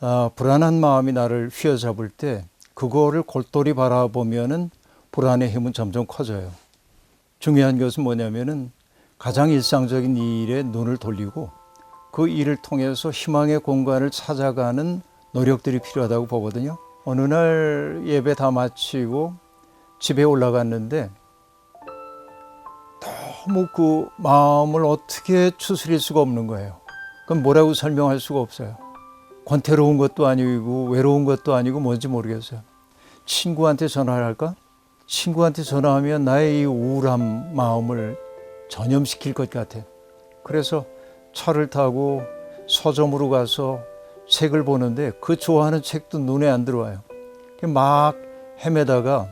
불안한 마음이 나를 휘어잡을 때 그거를 골똘히 바라보면은 불안의 힘은 점점 커져요. 중요한 것은 뭐냐면은 가장 일상적인 일에 눈을 돌리고 그 일을 통해서 희망의 공간을 찾아가는 노력들이 필요하다고 보거든요. 어느 날 예배 다 마치고 집에 올라갔는데 너무 그 마음을 어떻게 추스릴 수가 없는 거예요. 그럼 뭐라고 설명할 수가 없어요. 권태로운 것도 아니고 외로운 것도 아니고 뭔지 모르겠어요. 친구한테 전화를 할까? 친구한테 전화하면 나의 이 우울한 마음을 전염시킬 것 같아. 그래서 차를 타고 서점으로 가서 책을 보는데 그 좋아하는 책도 눈에 안 들어와요. 막 헤매다가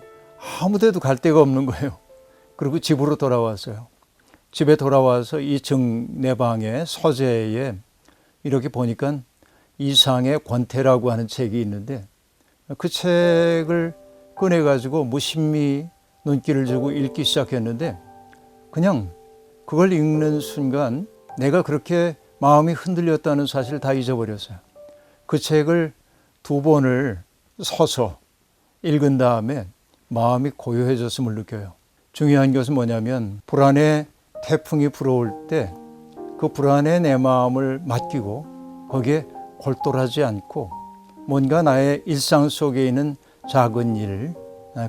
아무 데도 갈 데가 없는 거예요. 그리고 집으로 돌아왔어요. 집에 돌아와서 2층 내 방에 서재에 이렇게 보니까 이상의 권태라고 하는 책이 있는데 그 책을 꺼내가지고 무심히 눈길을 주고 읽기 시작했는데 그냥 그걸 읽는 순간 내가 그렇게 마음이 흔들렸다는 사실을 다 잊어버렸어요. 그 책을 2번을 서서 읽은 다음에 마음이 고요해졌음을 느껴요. 중요한 것은 뭐냐면 불안의 태풍이 불어올 때 그 불안에 내 마음을 맡기고 거기에 골똘하지 않고 뭔가 나의 일상 속에 있는 작은 일,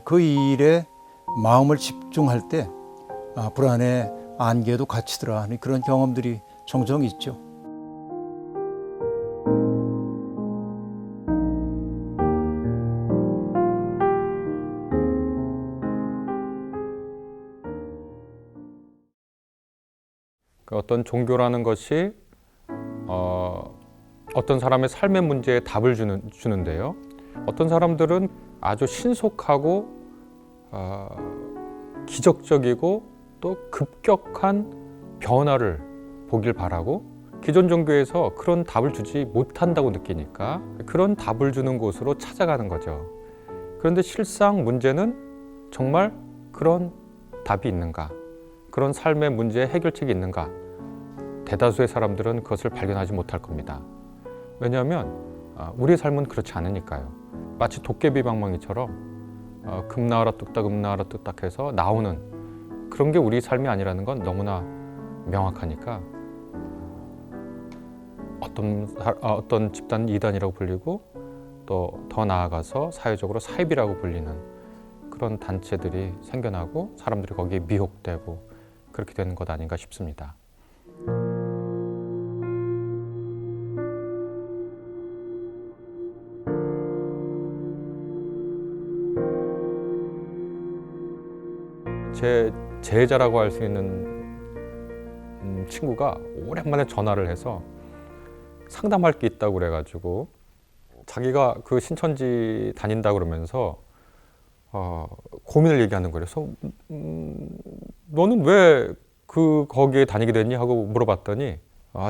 그 일에 마음을 집중할 때 불안의 안개도 같이 들어가는 그런 경험들이 종종 있죠. 어떤 종교라는 것이 어떤 사람의 삶의 문제에 답을 주는데요. 어떤 사람들은 아주 신속하고 기적적이고 또 급격한 변화를 보길 바라고 기존 종교에서 그런 답을 주지 못한다고 느끼니까 그런 답을 주는 곳으로 찾아가는 거죠. 그런데 실상 문제는 정말 그런 답이 있는가? 그런 삶의 문제에 해결책이 있는가? 대다수의 사람들은 그것을 발견하지 못할 겁니다. 왜냐하면 우리의 삶은 그렇지 않으니까요. 마치 도깨비 방망이처럼 금나와라 뚝딱 금나와라 뚝딱 해서 나오는 그런 게 우리 삶이 아니라는 건 너무나 명확하니까 어떤 집단은 이단이라고 불리고 또 더 나아가서 사회적으로 사입이라고 불리는 그런 단체들이 생겨나고 사람들이 거기에 미혹되고 그렇게 되는 것 아닌가 싶습니다. 제 제자라고 할 수 있는 친구가 오랜만에 전화를 해서 상담할 게 있다고 그래가지고 자기가 그 신천지 다닌다 그러면서 고민을 얘기하는 거예요. 그래서 너는 왜 거기에 다니게 됐니? 하고 물어봤더니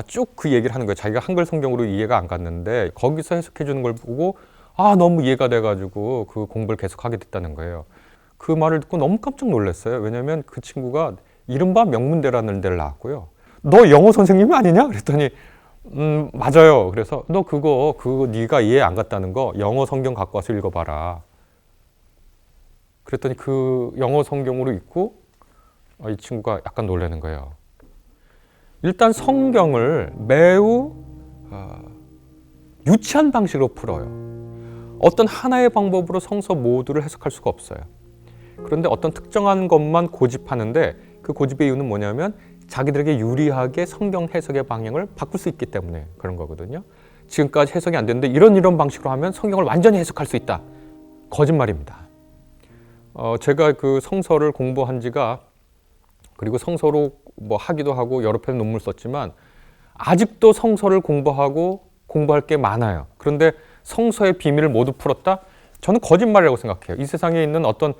쭉 그 얘기를 하는 거예요. 자기가 한글 성경으로 이해가 안 갔는데 거기서 해석해 주는 걸 보고 너무 이해가 돼가지고 그 공부를 계속 하게 됐다는 거예요. 그 말을 듣고 너무 깜짝 놀랐어요. 왜냐하면 그 친구가 이른바 명문대라는 데를 나왔고요. 너 영어 선생님이 아니냐? 그랬더니 맞아요. 그래서 너 그거 네가 이해 안 갔다는 거 영어 성경 갖고 와서 읽어봐라. 그랬더니 그 영어 성경으로 읽고 이 친구가 약간 놀라는 거예요. 일단 성경을 매우 유치한 방식으로 풀어요. 어떤 하나의 방법으로 성서 모두를 해석할 수가 없어요. 그런데 어떤 특정한 것만 고집하는데 그 고집의 이유는 뭐냐면 자기들에게 유리하게 성경 해석의 방향을 바꿀 수 있기 때문에 그런 거거든요. 지금까지 해석이 안 됐는데 이런 방식으로 하면 성경을 완전히 해석할 수 있다. 거짓말입니다. 제가 그 성서를 공부한 지가 그리고 성서로 뭐 하기도 하고 여러 편 논문 썼지만 아직도 성서를 공부할 게 많아요. 그런데 성서의 비밀을 모두 풀었다? 저는 거짓말이라고 생각해요. 이 세상에 있는 어떤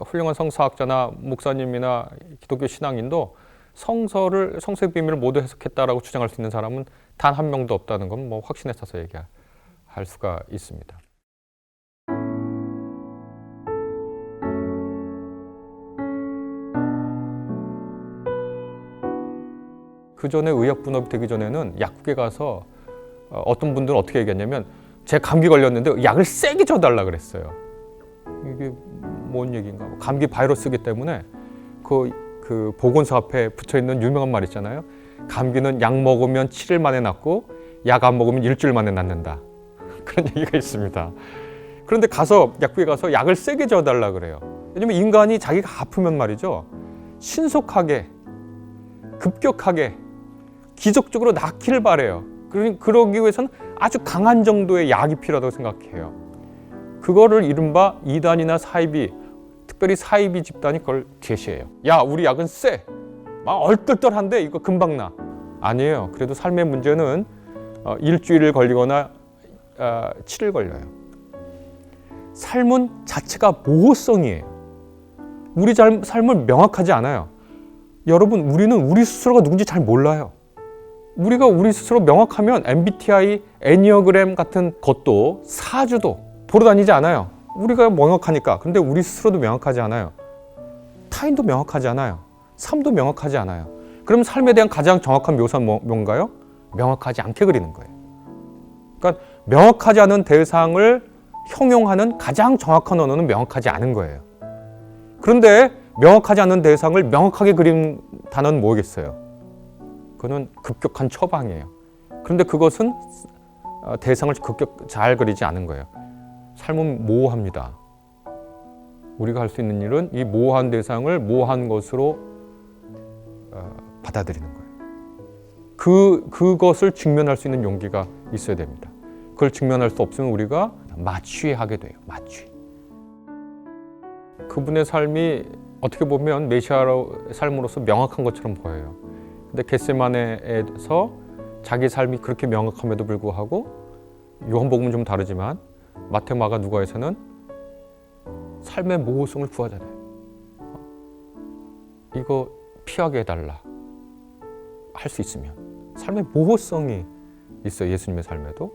훌륭한 성서학자나 목사님이나 기독교 신앙인도 성서의 비밀을 모두 해석했다라고 주장할 수 있는 사람은 단 한 명도 없다는 건 뭐 확신에 차서 얘기할 수가 있습니다. 그 전에 의학 분업이 되기 전에는 약국에 가서 어떤 분들은 어떻게 얘기했냐면 제 감기 걸렸는데 약을 세게 줘달라 그랬어요. 이게 뭔 얘기인가? 감기 바이러스이기 때문에 그 보건소 앞에 붙어 있는 유명한 말 있잖아요. 감기는 약 먹으면 7일 만에 낫고 약 안 먹으면 일주일 만에 낫는다. 그런 얘기가 있습니다. 그런데 가서 약국에 가서 약을 세게 줘달라 그래요. 왜냐면 인간이 자기가 아프면 말이죠. 신속하게, 급격하게, 기적적으로 낫기를 바래요. 그러기 위해서는 아주 강한 정도의 약이 필요하다고 생각해요. 그거를 이른바 이단이나 사이비, 특별히 사이비 집단이 그걸 제시해요. 야, 우리 약은 세. 막 얼떨떨한데 이거 금방 나. 아니에요. 그래도 삶의 문제는 일주일을 걸리거나 7일 걸려요. 삶은 자체가 모호성이에요. 우리 삶은 명확하지 않아요. 여러분, 우리는 우리 스스로가 누군지 잘 몰라요. 우리가 우리 스스로 명확하면 MBTI, 애니어그램 같은 것도 사주도 보러 다니지 않아요. 우리가 명확하니까. 근데 우리 스스로도 명확하지 않아요. 타인도 명확하지 않아요. 삶도 명확하지 않아요. 그럼 삶에 대한 가장 정확한 묘사는 뭔가요? 명확하지 않게 그리는 거예요. 그러니까 명확하지 않은 대상을 형용하는 가장 정확한 언어는 명확하지 않은 거예요. 그런데 명확하지 않은 대상을 명확하게 그린 단어는 뭐겠어요? 그거는 급격한 처방이에요. 그런데 그것은 대상을 잘 그리지 않은 거예요. 삶은 모호합니다. 우리가 할 수 있는 일은 이 모호한 대상을 모호한 것으로 받아들이는 거예요. 그것을 직면할 수 있는 용기가 있어야 됩니다. 그걸 직면할 수 없으면 우리가 마취하게 돼요. 마취. 그분의 삶이 어떻게 보면 메시아의 삶으로서 명확한 것처럼 보여요. 근데 겟세마네에서 자기 삶이 그렇게 명확함에도 불구하고 요한복음은 좀 다르지만 마태, 마가, 누가에서는 삶의 모호성을 구하잖아요. 이거 피하게 해달라. 할 수 있으면. 삶의 모호성이 있어요. 예수님의 삶에도.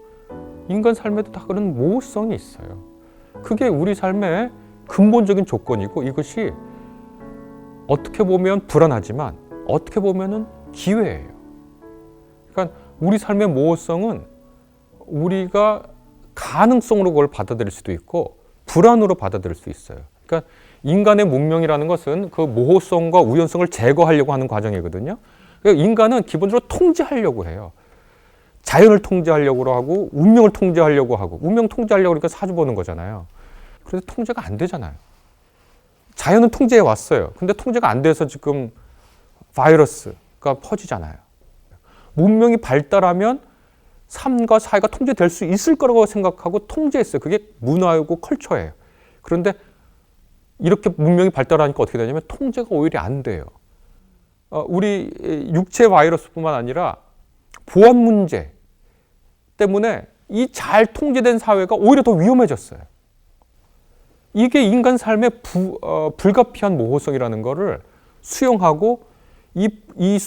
인간 삶에도 다 그런 모호성이 있어요. 그게 우리 삶의 근본적인 조건이고 이것이 어떻게 보면 불안하지만 어떻게 보면은 기회예요. 그러니까 우리 삶의 모호성은 우리가 가능성으로 그걸 받아들일 수도 있고 불안으로 받아들일 수 있어요. 그러니까 인간의 문명이라는 것은 그 모호성과 우연성을 제거하려고 하는 과정이거든요. 그러니까 인간은 기본적으로 통제하려고 해요. 자연을 통제하려고 하고 운명을 통제하려고 하고 운명 통제하려고 그러니까 사주 보는 거잖아요. 그래서 통제가 안 되잖아요. 자연은 통제해 왔어요. 근데 통제가 안 돼서 지금 바이러스가 퍼지잖아요. 문명이 발달하면 삶과 사회가 통제될 수 있을 거라고 생각하고 통제했어요. 그게 문화이고 컬처예요. 그런데 이렇게 문명이 발달하니까 어떻게 되냐면 통제가 오히려 안 돼요. 우리 육체 바이러스뿐만 아니라 보안 문제 때문에 이 잘 통제된 사회가 오히려 더 위험해졌어요. 이게 인간 삶의 불가피한 모호성이라는 것을 수용하고 이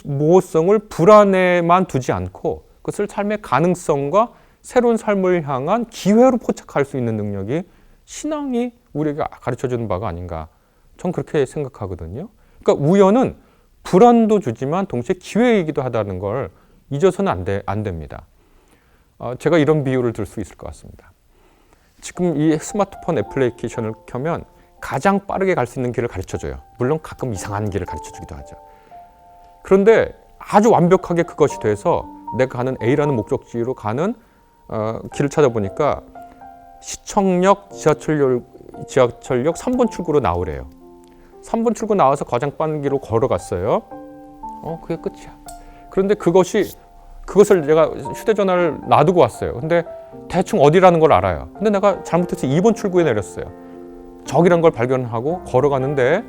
모호성을 불안에만 두지 않고 그것을 삶의 가능성과 새로운 삶을 향한 기회로 포착할 수 있는 능력이 신앙이 우리에게 가르쳐주는 바가 아닌가. 전 그렇게 생각하거든요. 그러니까 우연은 불안도 주지만 동시에 기회이기도 하다는 걸 잊어서는 안 됩니다. 제가 이런 비유를 들 수 있을 것 같습니다. 지금 이 스마트폰 애플리케이션을 켜면 가장 빠르게 갈 수 있는 길을 가르쳐줘요. 물론 가끔 이상한 길을 가르쳐주기도 하죠. 그런데 아주 완벽하게 그것이 돼서 내가 가는 A라는 목적지로 가는 길을 찾아보니까 시청역 지하철역 3번 출구로 나오래요. 3번 출구 나와서 가장 빠른 길로 걸어갔어요. 그게 끝이야. 그런데 그것을 내가 휴대전화를 놔두고 왔어요. 근데 대충 어디라는 걸 알아요. 근데 내가 잘못해서 2번 출구에 내렸어요. 저기란 걸 발견하고 걸어가는데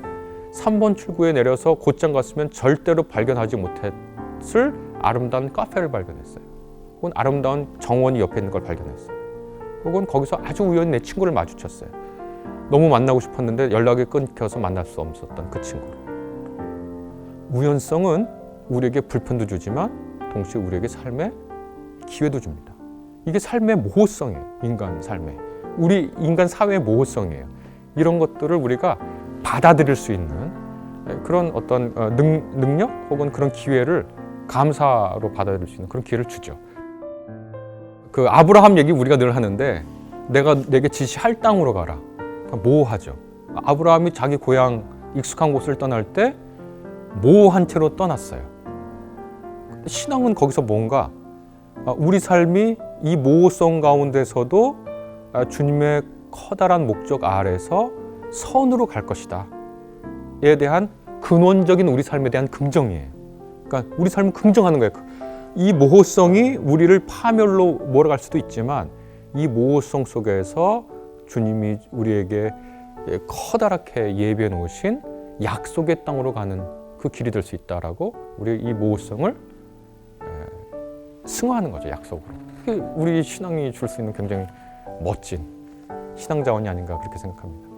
3번 출구에 내려서 곧장 갔으면 절대로 발견하지 못했을 아름다운 카페를 발견했어요. 혹은 아름다운 정원이 옆에 있는 걸 발견했어요. 혹은 거기서 아주 우연히 내 친구를 마주쳤어요. 너무 만나고 싶었는데 연락이 끊겨서 만날 수 없었던 그 친구를. 우연성은 우리에게 불편도 주지만 동시에 우리에게 삶의 기회도 줍니다. 이게 삶의 모호성이에요. 인간 삶의. 우리 인간 사회의 모호성이에요. 이런 것들을 우리가 받아들일 수 있는 그런 어떤 능력 혹은 그런 기회를 감사로 받아들일 수 있는 그런 기회를 주죠. 그 아브라함 얘기 우리가 늘 하는데 내가 내게 지시할 땅으로 가라. 모호하죠. 아브라함이 자기 고향 익숙한 곳을 떠날 때 모호한 채로 떠났어요. 신앙은 거기서 뭔가 우리 삶이 이 모호성 가운데서도 주님의 커다란 목적 아래서 선으로 갈 것이다. 에 대한 근원적인 우리 삶에 대한 긍정이에요. 그러니까 우리 삶은 긍정하는 거예요. 이 모호성이 우리를 파멸로 몰아갈 수도 있지만 이 모호성 속에서 주님이 우리에게 커다랗게 예비해 놓으신 약속의 땅으로 가는 그 길이 될 수 있다라고 우리 이 모호성을 승화하는 거죠. 약속으로. 그게 우리 신앙이 줄 수 있는 굉장히 멋진 신앙 자원이 아닌가 그렇게 생각합니다.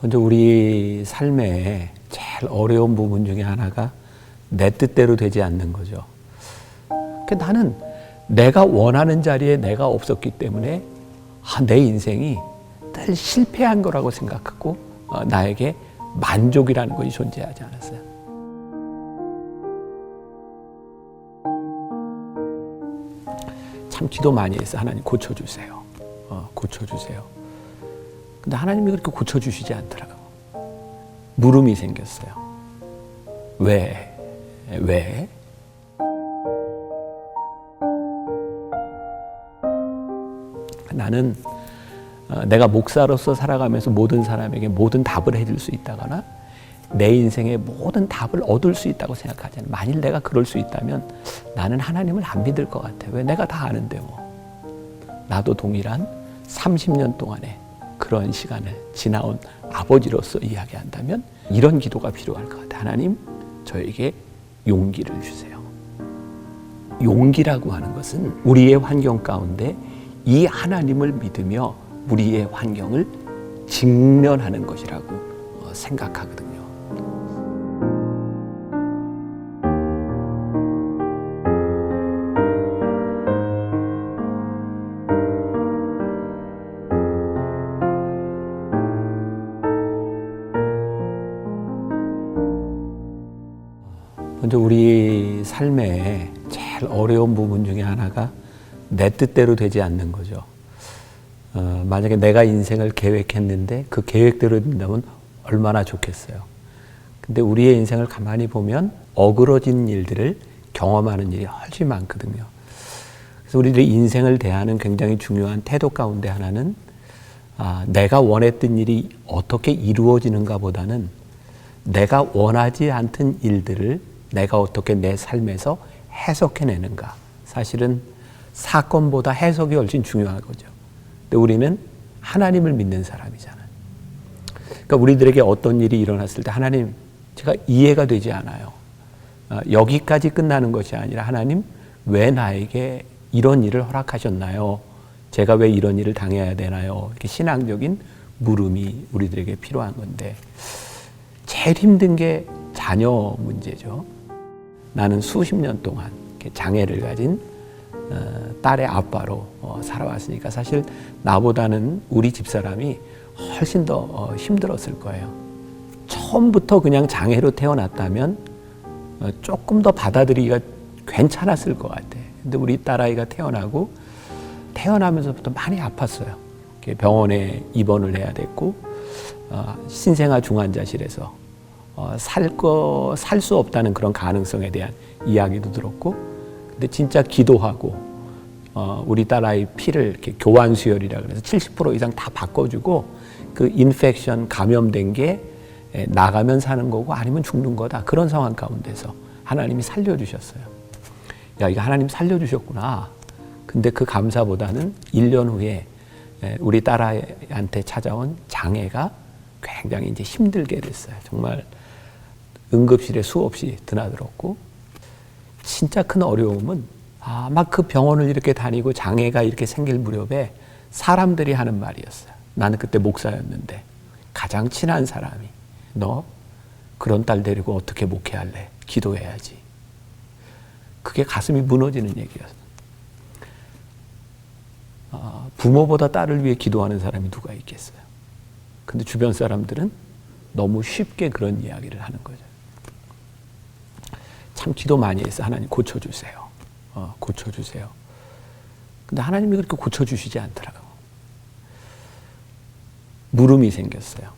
먼저 우리 삶의 제일 어려운 부분 중에 하나가 내 뜻대로 되지 않는 거죠. 그러니까 나는 내가 원하는 자리에 내가 없었기 때문에 내 인생이 늘 실패한 거라고 생각하고 나에게 만족이라는 것이 존재하지 않았어요. 참 기도 많이 했어요. 하나님 고쳐주세요. 고쳐주세요. 근데 하나님이 그렇게 고쳐주시지 않더라고요. 물음이 생겼어요. 왜? 나는 내가 목사로서 살아가면서 모든 사람에게 모든 답을 해줄 수 있다거나 내 인생의 모든 답을 얻을 수 있다고 생각하지 않아요. 만일 내가 그럴 수 있다면 나는 하나님을 안 믿을 것 같아요. 왜? 내가 다 아는데 뭐. 나도 동일한 30년 동안에 그런 시간을 지나온 아버지로서 이야기한다면 이런 기도가 필요할 것 같아요. 하나님, 저에게 용기를 주세요. 용기라고 하는 것은 우리의 환경 가운데 이 하나님을 믿으며 우리의 환경을 직면하는 것이라고 생각하거든요. 먼저 우리 삶의 제일 어려운 부분 중에 하나가 내 뜻대로 되지 않는 거죠. 만약에 내가 인생을 계획했는데 그 계획대로 된다면 얼마나 좋겠어요. 근데 우리의 인생을 가만히 보면 어그러진 일들을 경험하는 일이 훨씬 많거든요. 그래서 우리들의 인생을 대하는 굉장히 중요한 태도 가운데 하나는 내가 원했던 일이 어떻게 이루어지는가 보다는 내가 원하지 않던 일들을 내가 어떻게 내 삶에서 해석해내는가. 사실은 사건보다 해석이 훨씬 중요한 거죠. 근데 우리는 하나님을 믿는 사람이잖아요. 그러니까 우리들에게 어떤 일이 일어났을 때 하나님, 제가 이해가 되지 않아요. 여기까지 끝나는 것이 아니라 하나님, 왜 나에게 이런 일을 허락하셨나요? 제가 왜 이런 일을 당해야 되나요? 이렇게 신앙적인 물음이 우리들에게 필요한 건데 제일 힘든 게 자녀 문제죠. 나는 수십 년 동안 장애를 가진 딸의 아빠로 살아왔으니까 사실 나보다는 우리 집사람이 훨씬 더 힘들었을 거예요. 처음부터 그냥 장애로 태어났다면 조금 더 받아들이기가 괜찮았을 것 같아. 근데 우리 딸아이가 태어나면서부터 많이 아팠어요. 병원에 입원을 해야 됐고 신생아 중환자실에서 살 수 없다는 그런 가능성에 대한 이야기도 들었고, 근데 진짜 기도하고 우리 딸아이 피를 이렇게 교환 수혈이라 그래서 70% 이상 다 바꿔주고 그 인펙션 감염된 게 나가면 사는 거고 아니면 죽는 거다. 그런 상황 가운데서 하나님이 살려주셨어요. 야, 이거 하나님 살려주셨구나. 근데 그 감사보다는 1년 후에 우리 딸아이한테 찾아온 장애가 굉장히 이제 힘들게 됐어요. 정말 응급실에 수없이 드나들었고, 진짜 큰 어려움은 막 그 병원을 이렇게 다니고 장애가 이렇게 생길 무렵에 사람들이 하는 말이었어요. 나는 그때 목사였는데 가장 친한 사람이 너 그런 딸 데리고 어떻게 목회할래? 기도해야지. 그게 가슴이 무너지는 얘기였어요. 부모보다 딸을 위해 기도하는 사람이 누가 있겠어요? 근데 주변 사람들은 너무 쉽게 그런 이야기를 하는 거죠. 참 기도 많이 해서 하나님 고쳐주세요. 고쳐주세요. 근데 하나님이 그렇게 고쳐주시지 않더라고요. 물음이 생겼어요.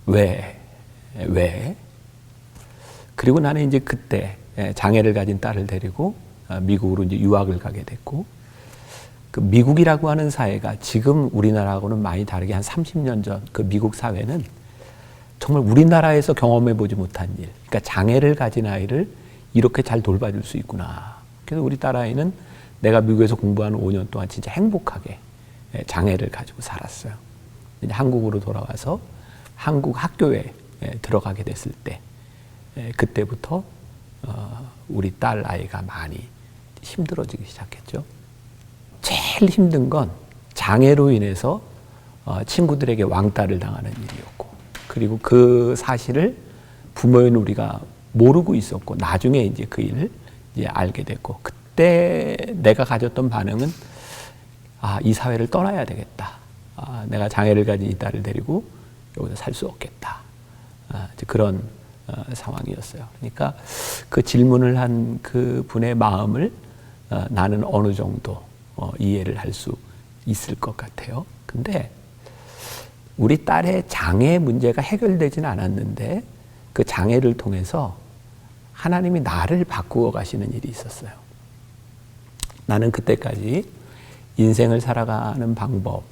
왜? 그리고 나는 이제 그때 장애를 가진 딸을 데리고 미국으로 이제 유학을 가게 됐고, 그 미국이라고 하는 사회가 지금 우리나라하고는 많이 다르게 한 30년 전 그 미국 사회는 정말 우리나라에서 경험해 보지 못한 일, 그러니까 장애를 가진 아이를 이렇게 잘 돌봐줄 수 있구나. 그래서 우리 딸아이는 내가 미국에서 공부하는 5년 동안 진짜 행복하게 장애를 가지고 살았어요. 이제 한국으로 돌아와서 한국 학교에 들어가게 됐을 때, 그때부터 우리 딸 아이가 많이 힘들어지기 시작했죠. 제일 힘든 건 장애로 인해서 친구들에게 왕따를 당하는 일이었고, 그리고 그 사실을 부모인 우리가 모르고 있었고, 나중에 이제 그 일을 이제 알게 됐고, 그때 내가 가졌던 반응은 이 사회를 떠나야 되겠다. 내가 장애를 가진 이 딸을 데리고 여기서 살 수 없겠다. 이제 그런 상황이었어요. 그러니까 그 질문을 한 그 분의 마음을 나는 어느 정도 이해를 할 수 있을 것 같아요. 근데 우리 딸의 장애 문제가 해결되지는 않았는데 그 장애를 통해서 하나님이 나를 바꾸어 가시는 일이 있었어요. 나는 그때까지 인생을 살아가는 방법,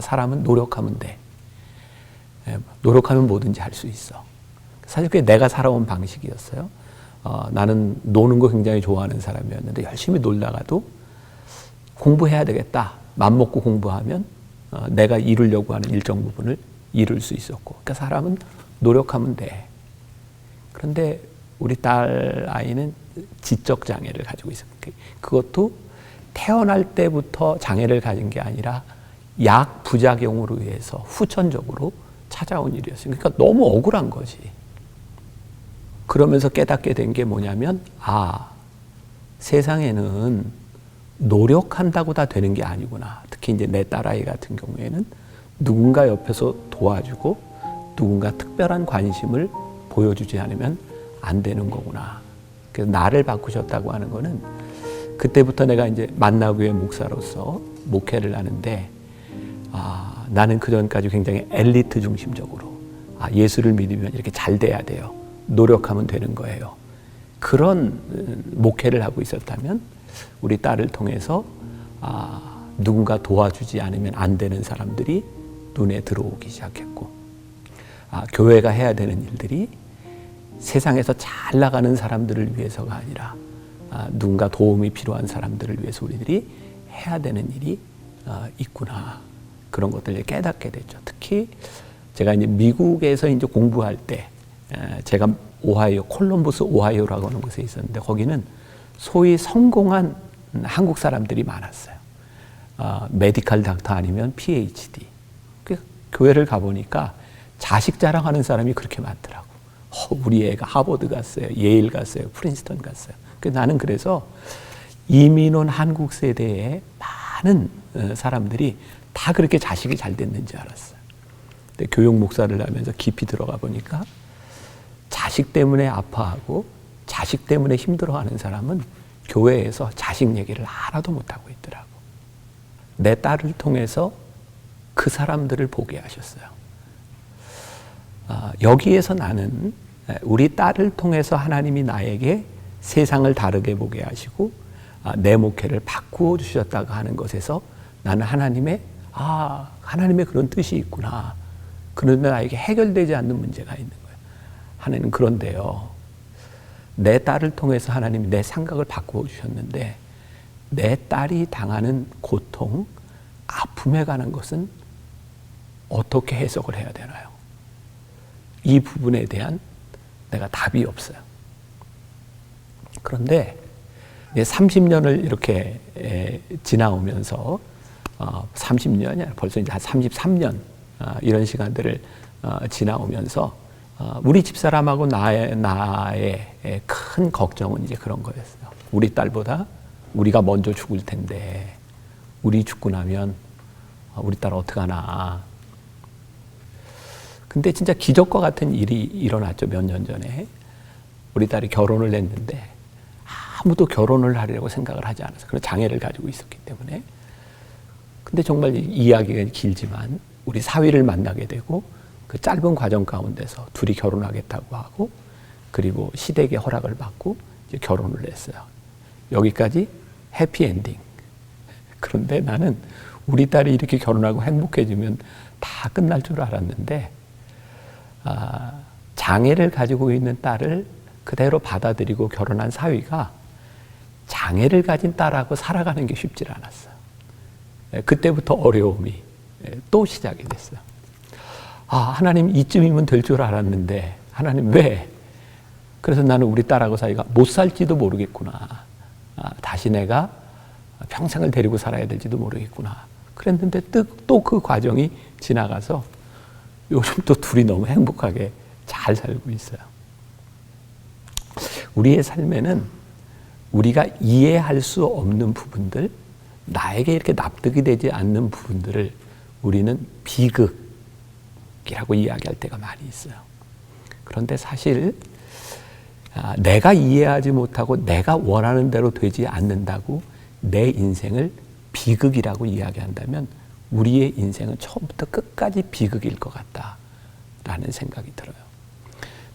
사람은 노력하면 돼. 노력하면 뭐든지 할 수 있어. 사실 그게 내가 살아온 방식이었어요. 나는 노는 거 굉장히 좋아하는 사람이었는데 열심히 놀다가도 공부해야 되겠다. 맘먹고 공부하면 내가 이루려고 하는 일정 부분을 이룰 수 있었고, 그러니까 사람은 노력하면 돼. 그런데 우리 딸 아이는 지적 장애를 가지고 있어요. 그것도 태어날 때부터 장애를 가진 게 아니라 약 부작용으로 의해서 후천적으로 찾아온 일이었어요. 그러니까 너무 억울한 거지. 그러면서 깨닫게 된 게 뭐냐면, 세상에는 노력한다고 다 되는 게 아니구나. 특히 이제 내 딸아이 같은 경우에는 누군가 옆에서 도와주고 누군가 특별한 관심을 보여주지 않으면 안 되는 거구나. 그래서 나를 바꾸셨다고 하는 거는 그때부터 내가 이제 만나교회 목사로서 목회를 하는데, 나는 그전까지 굉장히 엘리트 중심적으로 예수를 믿으면 이렇게 잘 돼야 돼요. 노력하면 되는 거예요. 그런 목회를 하고 있었다면 우리 딸을 통해서 누군가 도와주지 않으면 안 되는 사람들이 눈에 들어오기 시작했고, 교회가 해야 되는 일들이 세상에서 잘 나가는 사람들을 위해서가 아니라 누군가 도움이 필요한 사람들을 위해서 우리들이 해야 되는 일이 있구나. 그런 것들을 깨닫게 됐죠. 특히 제가 이제 미국에서 이제 공부할 때, 제가 오하이오, 콜럼버스 오하이오라고 하는 곳에 있었는데 거기는 소위 성공한 한국 사람들이 많았어요. 메디컬 닥터 아니면 PhD. 교회를 가보니까 자식 자랑하는 사람이 그렇게 많더라고. 우리 애가 하버드 갔어요. 예일 갔어요. 프린스턴 갔어요. 나는 그래서 이민 온 한국 세대의 많은 사람들이 다 그렇게 자식이 잘 됐는지 알았어요. 근데 교육 목사를 하면서 깊이 들어가 보니까 자식 때문에 아파하고 자식 때문에 힘들어하는 사람은 교회에서 자식 얘기를 하나도 못하고 있더라고. 내 딸을 통해서 그 사람들을 보게 하셨어요. 여기에서 나는 우리 딸을 통해서 하나님이 나에게 세상을 다르게 보게 하시고 내 목회를 바꾸어 주셨다고 하는 것에서 나는 하나님의 그런 뜻이 있구나. 그런데 나에게 해결되지 않는 문제가 있는 거예요. 하나님, 그런데요, 내 딸을 통해서 하나님이 내 생각을 바꾸어 주셨는데 내 딸이 당하는 고통, 아픔에 관한 것은 어떻게 해석을 해야 되나요? 이 부분에 대한 내가 답이 없어요. 그런데 이제 30년을 이렇게 지나오면서 30년이 아니라 벌써 이제 한 33년 이런 시간들을 지나오면서 우리 집사람하고 나의 큰 걱정은 이제 그런 거였어요. 우리 딸보다 우리가 먼저 죽을 텐데 우리 죽고 나면 우리 딸 어떡하나. 근데 진짜 기적과 같은 일이 일어났죠. 몇 년 전에 우리 딸이 결혼을 했는데 아무도 결혼을 하려고 생각을 하지 않아서 그런 장애를 가지고 있었기 때문에. 근데 정말 이야기가 길지만 우리 사위를 만나게 되고 그 짧은 과정 가운데서 둘이 결혼하겠다고 하고 그리고 시댁의 허락을 받고 이제 결혼을 했어요. 여기까지 해피엔딩. 그런데 나는 우리 딸이 이렇게 결혼하고 행복해지면 다 끝날 줄 알았는데 장애를 가지고 있는 딸을 그대로 받아들이고 결혼한 사위가 장애를 가진 딸하고 살아가는 게 쉽지 않았어요. 그때부터 어려움이 또 시작이 됐어요. 하나님 이쯤이면 될 줄 알았는데 하나님 왜? 그래서 나는 우리 딸하고 사이가 못 살지도 모르겠구나. 다시 내가 평생을 데리고 살아야 될지도 모르겠구나. 그랬는데 또 그 과정이 지나가서 요즘 또 둘이 너무 행복하게 잘 살고 있어요. 우리의 삶에는 우리가 이해할 수 없는 부분들, 나에게 이렇게 납득이 되지 않는 부분들을 우리는 비극이라고 이야기할 때가 많이 있어요. 그런데 사실 내가 이해하지 못하고 내가 원하는 대로 되지 않는다고 내 인생을 비극이라고 이야기한다면 우리의 인생은 처음부터 끝까지 비극일 것 같다라는 생각이 들어요.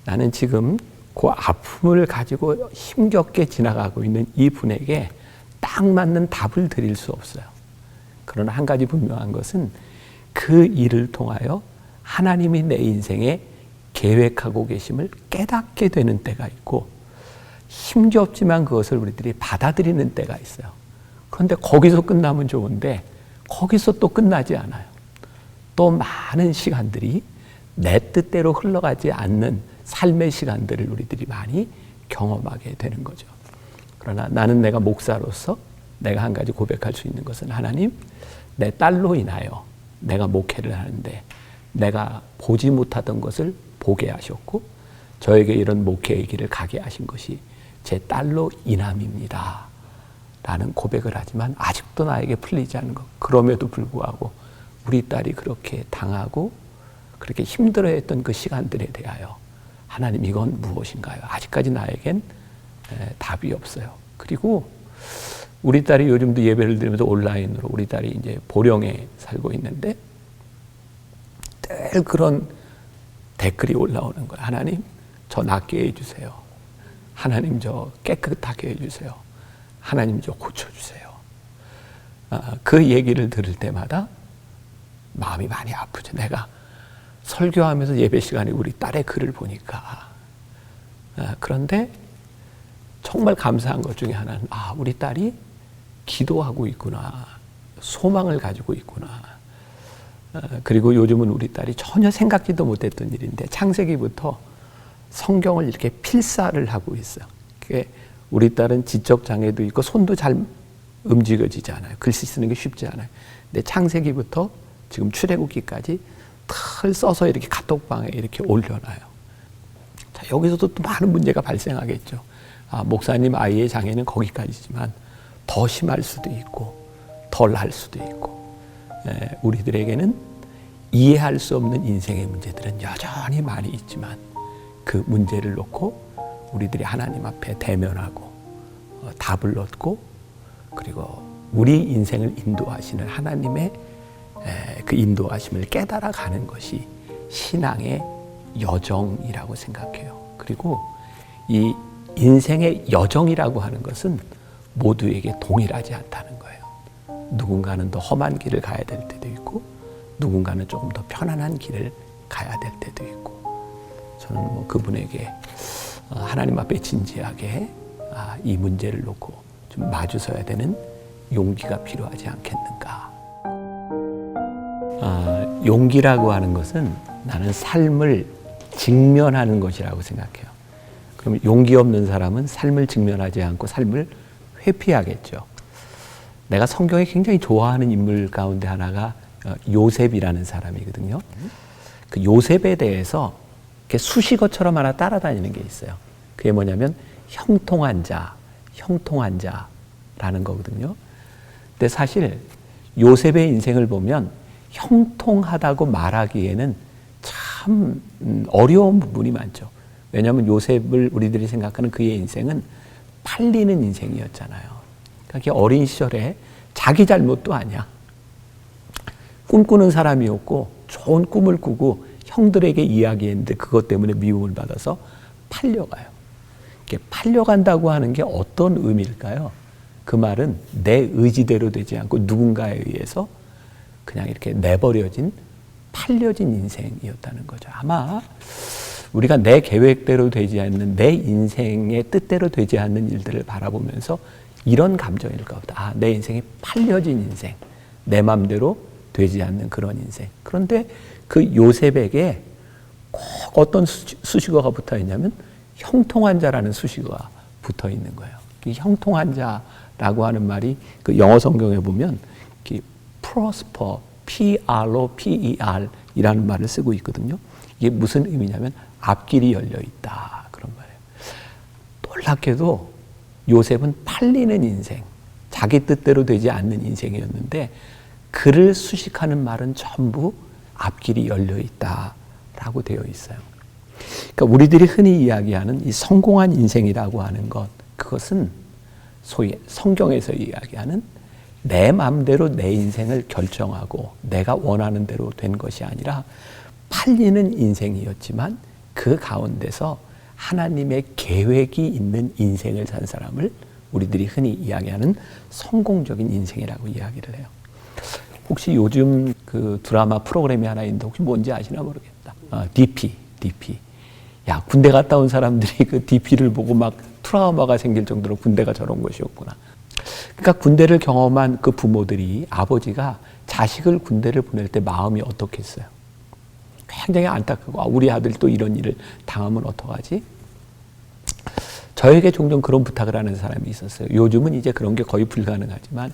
나는 지금 그 아픔을 가지고 힘겹게 지나가고 있는 이 분에게 딱 맞는 답을 드릴 수 없어요. 그러나 한 가지 분명한 것은 그 일을 통하여 하나님이 내 인생에 계획하고 계심을 깨닫게 되는 때가 있고 힘겹지만 그것을 우리들이 받아들이는 때가 있어요. 그런데 거기서 끝나면 좋은데 거기서 또 끝나지 않아요. 또 많은 시간들이 내 뜻대로 흘러가지 않는 삶의 시간들을 우리들이 많이 경험하게 되는 거죠. 그러나 나는 내가 목사로서 내가 한 가지 고백할 수 있는 것은 하나님, 내 딸로 인하여 내가 목회를 하는데 내가 보지 못하던 것을 보게 하셨고 저에게 이런 목회의 길을 가게 하신 것이 제 딸로 인함입니다. 라는 고백을 하지만 아직도 나에게 풀리지 않는 것. 그럼에도 불구하고 우리 딸이 그렇게 당하고 그렇게 힘들어했던 그 시간들에 대하여 하나님 이건 무엇인가요? 아직까지 나에겐 답이 없어요. 그리고 우리 딸이 요즘도 예배를 드리면서 온라인으로 우리 딸이 이제 보령에 살고 있는데 늘 그런 댓글이 올라오는 거예요. 하나님 저 낫게 해주세요. 하나님 저 깨끗하게 해주세요. 하나님 저 고쳐주세요. 그 얘기를 들을 때마다 마음이 많이 아프죠. 내가 설교하면서 예배 시간에 우리 딸의 글을 보니까 그런데 정말 감사한 것 중에 하나는 우리 딸이 기도하고 있구나. 소망을 가지고 있구나. 그리고 요즘은 우리 딸이 전혀 생각지도 못했던 일인데 창세기부터 성경을 이렇게 필사를 하고 있어요. 그게 우리 딸은 지적 장애도 있고 손도 잘 움직여지지 않아요. 글씨 쓰는 게 쉽지 않아요. 근데 창세기부터 지금 출애굽기까지 털 써서 이렇게 카톡방에 이렇게 올려놔요. 자, 여기서도 또 많은 문제가 발생하겠죠. 목사님 아이의 장애는 거기까지지만 더 심할 수도 있고 덜 할 수도 있고 우리들에게는 이해할 수 없는 인생의 문제들은 여전히 많이 있지만 그 문제를 놓고 우리들이 하나님 앞에 대면하고 답을 얻고 그리고 우리 인생을 인도하시는 하나님의 그 인도하심을 깨달아가는 것이 신앙의 여정이라고 생각해요. 그리고 이 인생의 여정이라고 하는 것은 모두에게 동일하지 않다는 거예요. 누군가는 더 험한 길을 가야 될 때도 있고 누군가는 조금 더 편안한 길을 가야 될 때도 있고 저는 뭐 그분에게 하나님 앞에 진지하게 이 문제를 놓고 좀 마주서야 되는 용기가 필요하지 않겠는가. 용기라고 하는 것은 나는 삶을 직면하는 것이라고 생각해요. 그럼 용기 없는 사람은 삶을 직면하지 않고 삶을 회피하겠죠. 내가 성경에 굉장히 좋아하는 인물 가운데 하나가 요셉이라는 사람이거든요. 그 요셉에 대해서 이렇게 수식어처럼 하나 따라다니는 게 있어요. 그게 뭐냐면 형통한 자라는 거거든요. 근데 사실 요셉의 인생을 보면 형통하다고 말하기에는 참 어려운 부분이 많죠. 왜냐하면 요셉을 우리들이 생각하는 그의 인생은 팔리는 인생이었잖아요. 그러니까 어린 시절에 자기 잘못도 아니야. 꿈꾸는 사람이었고 좋은 꿈을 꾸고 형들에게 이야기했는데 그것 때문에 미움을 받아서 팔려가요. 이렇게 팔려간다고 하는 게 어떤 의미일까요? 그 말은 내 의지대로 되지 않고 누군가에 의해서 그냥 이렇게 내버려진 팔려진 인생이었다는 거죠. 아마 우리가 내 계획대로 되지 않는 내 인생의 뜻대로 되지 않는 일들을 바라보면서 이런 감정일 것 같다. 아, 내 인생이 팔려진 인생, 내 마음대로 되지 않는 그런 인생. 그런데 그 요셉에게 꼭 어떤 수식어가 붙어 있냐면 형통한 자라는 수식어가 붙어 있는 거예요. 이 형통한 자라고 하는 말이 그 영어 성경에 보면 prosper, P-R-O-P-E-R 이라는 말을 쓰고 있거든요. 이게 무슨 의미냐면 앞길이 열려 있다. 그런 말이에요. 놀랍게도 요셉은 팔리는 인생, 자기 뜻대로 되지 않는 인생이었는데 그를 수식하는 말은 전부 앞길이 열려 있다라고 되어 있어요. 그러니까 우리들이 흔히 이야기하는 이 성공한 인생이라고 하는 것, 그것은 소위 성경에서 이야기하는 내 마음대로 내 인생을 결정하고 내가 원하는 대로 된 것이 아니라 팔리는 인생이었지만 그 가운데서 하나님의 계획이 있는 인생을 산 사람을 우리들이 흔히 이야기하는 성공적인 인생이라고 이야기를 해요. 혹시 요즘 그 드라마 프로그램이 하나 있는데 혹시 뭔지 아시나 모르겠다. DP. 야, 군대 갔다 온 사람들이 그 DP를 보고 막 트라우마가 생길 정도로 군대가 저런 것이었구나. 그러니까 군대를 경험한 그 부모들이 아버지가 자식을 군대를 보낼 때 마음이 어떻겠어요? 굉장히 안타깝고 우리 아들 또 이런 일을 당하면 어떡하지? 저에게 종종 그런 부탁을 하는 사람이 있었어요. 요즘은 이제 그런 게 거의 불가능하지만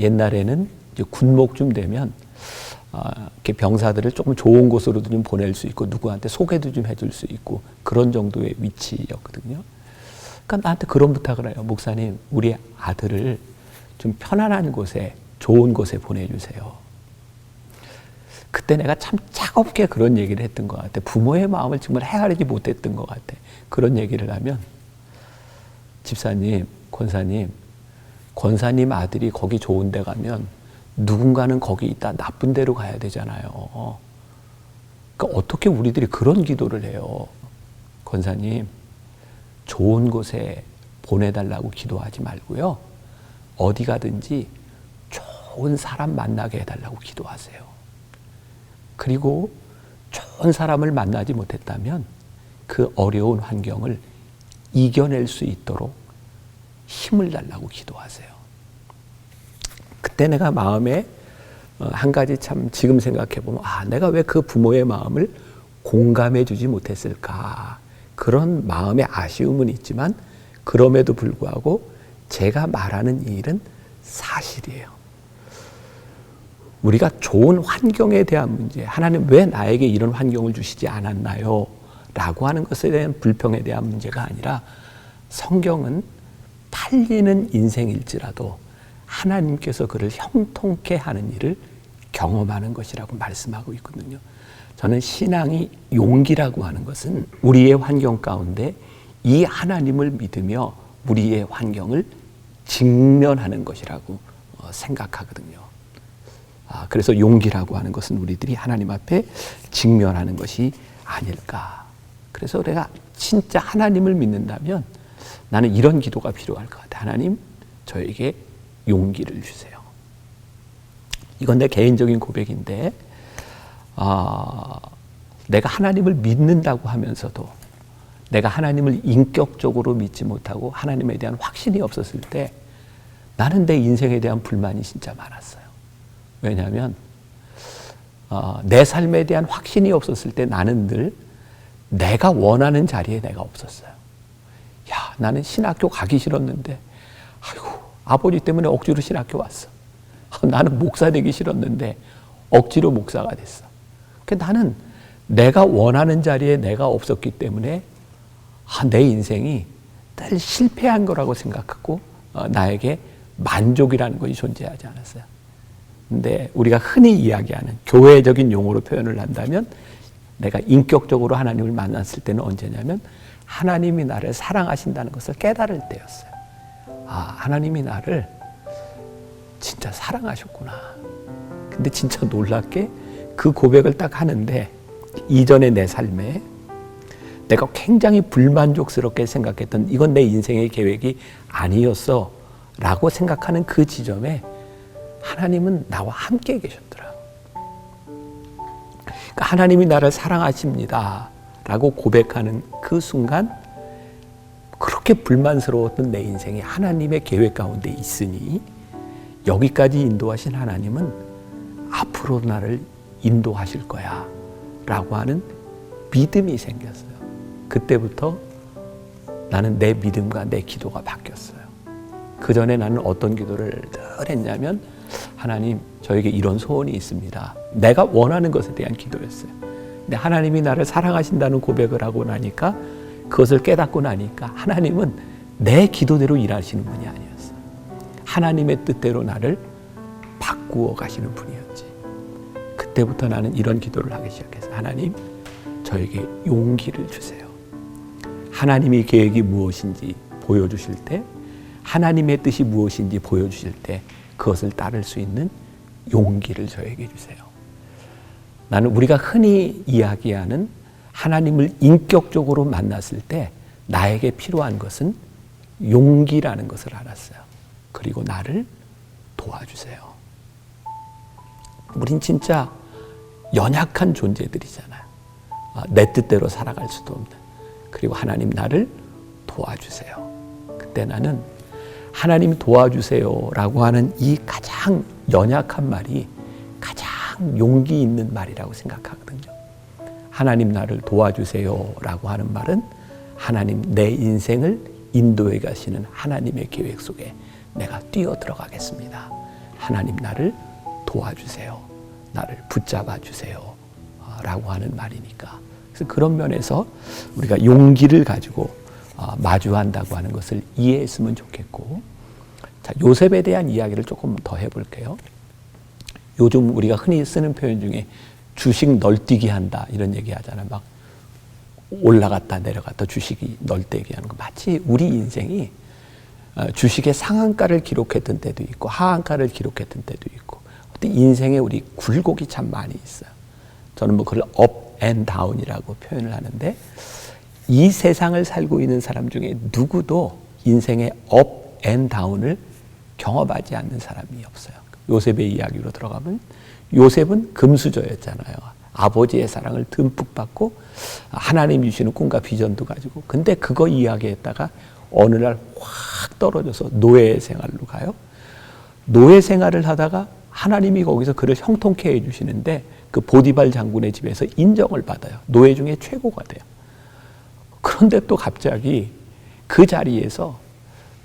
옛날에는 이제 군목쯤 되면 이렇게 병사들을 조금 좋은 곳으로도 좀 보낼 수 있고 누구한테 소개도 좀 해줄 수 있고 그런 정도의 위치였거든요. 그러니까 나한테 그런 부탁을 해요. 목사님, 우리 아들을 좀 편안한 곳에 좋은 곳에 보내주세요. 그때 내가 참 차갑게 그런 얘기를 했던 것 같아. 부모의 마음을 정말 헤아리지 못했던 것 같아. 그런 얘기를 하면 집사님, 권사님 아들이 거기 좋은 데 가면 누군가는 거기 있다 나쁜 데로 가야 되잖아요. 그러니까 어떻게 우리들이 그런 기도를 해요. 권사님, 좋은 곳에 보내달라고 기도하지 말고요. 어디 가든지 좋은 사람 만나게 해달라고 기도하세요. 그리고 좋은 사람을 만나지 못했다면 그 어려운 환경을 이겨낼 수 있도록 힘을 달라고 기도하세요. 그때 내가 마음에 한 가지 참 지금 생각해보면 내가 왜 그 부모의 마음을 공감해 주지 못했을까. 그런 마음의 아쉬움은 있지만 그럼에도 불구하고 제가 말하는 이 일은 사실이에요. 우리가 좋은 환경에 대한 문제, 하나님 왜 나에게 이런 환경을 주시지 않았나요? 라고 하는 것에 대한 불평에 대한 문제가 아니라 성경은 팔리는 인생일지라도 하나님께서 그를 형통케 하는 일을 경험하는 것이라고 말씀하고 있거든요. 저는 신앙이 용기라고 하는 것은 우리의 환경 가운데 이 하나님을 믿으며 우리의 환경을 직면하는 것이라고 생각하거든요. 그래서 용기라고 하는 것은 우리들이 하나님 앞에 직면하는 것이 아닐까. 그래서 내가 진짜 하나님을 믿는다면 나는 이런 기도가 필요할 것 같아. 하나님, 저에게 용기를 주세요. 이건 내 개인적인 고백인데 내가 하나님을 믿는다고 하면서도 내가 하나님을 인격적으로 믿지 못하고 하나님에 대한 확신이 없었을 때 나는 내 인생에 대한 불만이 진짜 많았어요. 왜냐하면 내 삶에 대한 확신이 없었을 때 나는 늘 내가 원하는 자리에 내가 없었어요. 야, 나는 신학교 가기 싫었는데 아이고, 아버지 때문에 억지로 신학교 왔어. 나는 목사 되기 싫었는데 억지로 목사가 됐어. 나는 내가 원하는 자리에 내가 없었기 때문에 내 인생이 늘 실패한 거라고 생각하고 나에게 만족이라는 것이 존재하지 않았어요. 근데 우리가 흔히 이야기하는 교회적인 용어로 표현을 한다면 내가 인격적으로 하나님을 만났을 때는 언제냐면 하나님이 나를 사랑하신다는 것을 깨달을 때였어요. 하나님이 나를 진짜 사랑하셨구나. 근데 진짜 놀랍게 그 고백을 딱 하는데 이전의 내 삶에 내가 굉장히 불만족스럽게 생각했던 이건 내 인생의 계획이 아니었어 라고 생각하는 그 지점에 하나님은 나와 함께 계셨더라. 그러니까 하나님이 나를 사랑하십니다 라고 고백하는 그 순간 그렇게 불만스러웠던 내 인생이 하나님의 계획 가운데 있으니 여기까지 인도하신 하나님은 앞으로 나를 인도하실 거야 라고 하는 믿음이 생겼어요. 그때부터 나는 내 믿음과 내 기도가 바뀌었어요. 그 전에 나는 어떤 기도를 늘 했냐면 하나님 저에게 이런 소원이 있습니다. 내가 원하는 것에 대한 기도였어요. 근데 하나님이 나를 사랑하신다는 고백을 하고 나니까 그것을 깨닫고 나니까 하나님은 내 기도대로 일하시는 분이 아니었어요. 하나님의 뜻대로 나를 바꾸어 가시는 분이었지. 그때부터 나는 이런 기도를 하기 시작했어요. 하나님 저에게 용기를 주세요. 하나님의 계획이 무엇인지 보여주실 때 하나님의 뜻이 무엇인지 보여주실 때 그것을 따를 수 있는 용기를 저에게 주세요. 나는 우리가 흔히 이야기하는 하나님을 인격적으로 만났을 때 나에게 필요한 것은 용기라는 것을 알았어요. 그리고 나를 도와주세요. 우린 진짜 연약한 존재들이잖아요. 내 뜻대로 살아갈 수도 없는. 그리고 하나님 나를 도와주세요. 그때 나는 하나님 도와주세요 라고 하는 이 가장 연약한 말이 가장 용기 있는 말이라고 생각하거든요. 하나님 나를 도와주세요 라고 하는 말은 하나님 내 인생을 인도해 가시는 하나님의 계획 속에 내가 뛰어 들어가겠습니다. 하나님 나를 도와주세요. 나를 붙잡아 주세요. 라고 하는 말이니까. 그래서 그런 면에서 우리가 용기를 가지고 마주한다고 하는 것을 이해했으면 좋겠고, 자, 요셉에 대한 이야기를 조금 더 해볼게요. 요즘 우리가 흔히 쓰는 표현 중에 주식 널뛰기 한다 이런 얘기 하잖아요. 막 올라갔다 내려갔다 주식이 널뛰기 하는 거. 마치 우리 인생이 주식의 상한가를 기록했던 때도 있고 하한가를 기록했던 때도 있고 어떤 인생에 우리 굴곡이 참 많이 있어요. 저는 뭐 그걸 업 앤 다운이라고 표현을 하는데 이 세상을 살고 있는 사람 중에 누구도 인생의 업 앤 다운을 경험하지 않는 사람이 없어요. 요셉의 이야기로 들어가면 요셉은 금수저였잖아요. 아버지의 사랑을 듬뿍 받고 하나님이 주시는 꿈과 비전도 가지고, 근데 그거 이야기했다가 어느 날 확 떨어져서 노예 생활로 가요. 노예 생활을 하다가 하나님이 거기서 그를 형통케 해주시는데 그 보디발 장군의 집에서 인정을 받아요. 노예 중에 최고가 돼요. 그런데 또 갑자기 그 자리에서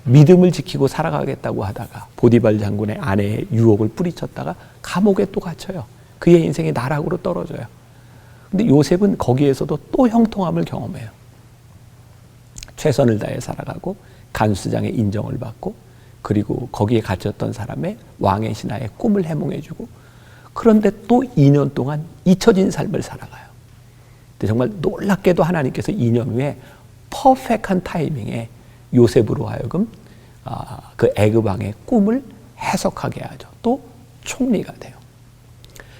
믿음을 지키고 살아가겠다고 하다가 보디발 장군의 아내의 유혹을 뿌리쳤다가 감옥에 또 갇혀요. 그의 인생이 나락으로 떨어져요. 근데 요셉은 거기에서도 또 형통함을 경험해요. 최선을 다해 살아가고 간수장의 인정을 받고 그리고 거기에 갇혔던 사람의 왕의 신하의 꿈을 해몽해주고, 그런데 또 2년 동안 잊혀진 삶을 살아가요. 근데 정말 놀랍게도 하나님께서 2년 후에 퍼펙트한 타이밍에 요셉으로 하여금 그 애굽 왕의 꿈을 해석하게 하죠. 또 총리가 돼요.